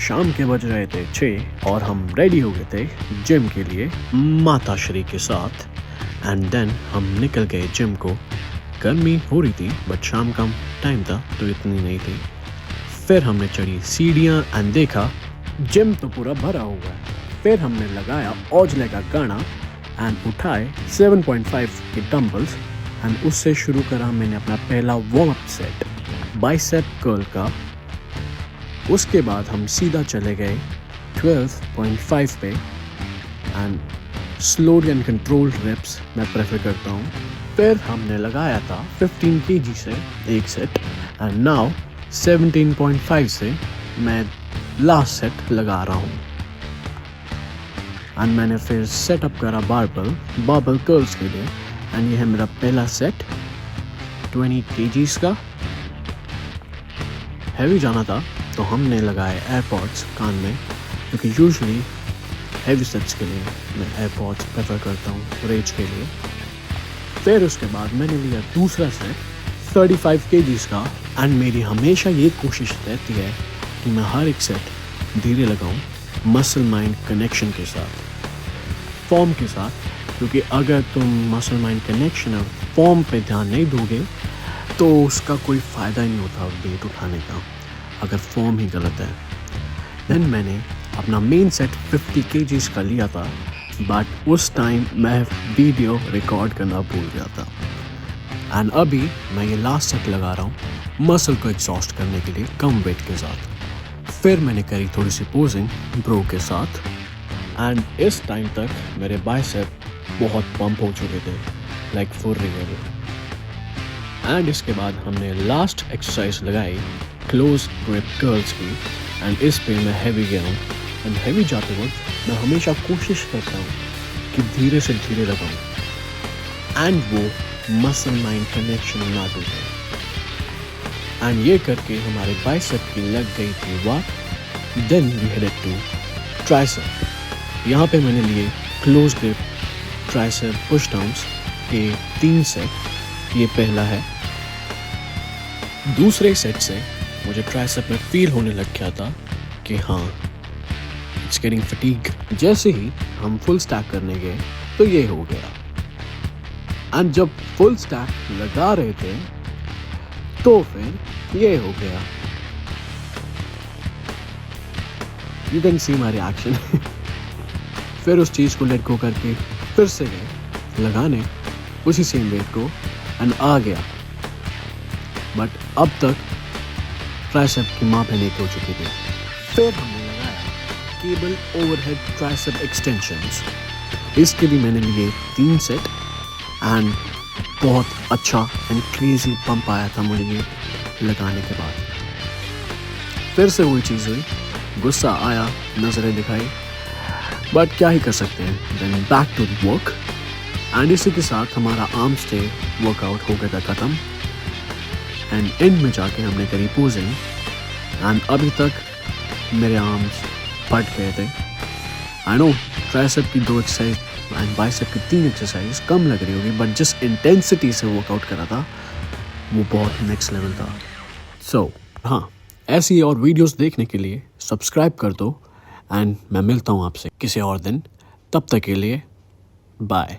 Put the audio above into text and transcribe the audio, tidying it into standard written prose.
शाम के बज रहे थे 6 और हम रेडी हो गए थे जिम के लिए माता श्री के साथ। एंड देन हम निकल गए जिम को। गर्मी हो रही थी बट शाम का टाइम था तो इतनी नहीं थी। फिर हमने चढ़ी सीढ़ियाँ एंड देखा जिम तो पूरा भरा हुआ है। फिर हमने लगाया ओजले का गाना एंड उठाए 7.5 के डंबल्स एंड उससे शुरू करा मैंने अपना पहला warm up set bicep curl का। उसके बाद हम सीधा चले गए 12.5 पे and slow and controlled reps मैं प्रेफर करता हूँ। फिर हमने लगाया था 15 kg से एक सेट एंड नाउ 17.5 से मैं लास्ट सेट लगा रहा हूँ। एंड मैंने फिर सेटअप करा बारबल कर्ल्स के लिए एंड ये है मेरा पहला सेट 20 kg का। हैवी जाना था तो हमने लगाए एयरपॉड्स कान में क्योंकि यूजुअली हैवी सेट्स के लिए मैं एयरपॉड्स प्रेफर करता हूँ रेंज के लिए। फिर उसके बाद मैंने लिया दूसरा सेट 35 kg का एंड मेरी हमेशा ये कोशिश रहती है कि मैं हर एक सेट धीरे लगाऊं मसल माइंड कनेक्शन के साथ, फॉर्म के साथ। क्योंकि अगर तुम मसल माइंड कनेक्शन और फॉर्म पे ध्यान नहीं दोगे तो उसका कोई फ़ायदा नहीं होता वेट उठाने का अगर फॉर्म ही गलत है। देन मैंने अपना मेन सेट 50 kg का लिया था बट उस टाइम मैं वीडियो रिकॉर्ड करना भूल गया था। एंड अभी मैं ये लास्ट सेट लगा रहा हूँ मसल को एग्जॉस्ट करने के लिए कम वेट के साथ। फिर मैंने करी थोड़ी सी पोजिंग ब्रो के साथ एंड इस टाइम तक मेरे बाइसेप बहुत पंप हो चुके थे लाइक फॉर रियल। एंड इसके बाद हमने लास्ट एक्सरसाइज लगाई क्लोज ग्रिप कर्ल्स की एंड इस पे मैं हैवी गया हूँ। एंड हैवी जाते वक्त मैं हमेशा कोशिश करता हूँ कि धीरे से धीरे लगाऊँ एंड वो मसल माइंड कनेक्शन ना टूटे। एंड ये करके हमारे बाइसेप की लग गई थी वाट। Then we headed to tricep. यहाँ पे मैंने लिए close grip tricep push downs के 3 सेट। ये पहला है। दूसरे सेट से मुझे ट्राइसेप में फील होने लग गया था कि हाँ इट्स गेटिंग फटीग। जैसे ही हम फुल स्टैक करने गए तो ये हो गया। एंड जब फुल स्टैक लगा रहे थे तो फिर ये हो गया। You can see my reaction. फिर उस चीज़ को लेट गो करके फिर से गए लगाने उसी सेम वेट को एंड आ गया। बट अब तक ट्राइसेप की माप नहीं हो चुकी थी। फिर हमने लगाया केबल ओवरहेड ट्राइसेप एक्सटेंशंस। इसके भी मैंने लिए 3 सेट एंड बहुत अच्छा एंड क्रेजी पंप आया था मुझे ये लगाने के बाद। फिर से वही चीज़ हुई, गुस्सा आया, नज़रें दिखाई, बट क्या ही कर सकते हैं। Then back to work and इसी के साथ हमारा आर्म्स डे वर्कआउट हो गया था ख़त्म। एंड एंड में जाके हमने करी पोजिंग एंड अभी तक मेरे आर्म्स फट गए थे। आई नो ट्राइसेप की 2 एक्सरसाइज एंड बाइसेप की 3 एक्सरसाइज कम लग रही होगी बट जिस इंटेंसिटी से वर्कआउट करा था वो बहुत नेक्स्ट लेवल था। सो हाँ, ऐसी और वीडियोस देखने के लिए सब्सक्राइब कर दो एंड मैं मिलता हूँ आपसे किसी और दिन। तब तक के लिए बाय।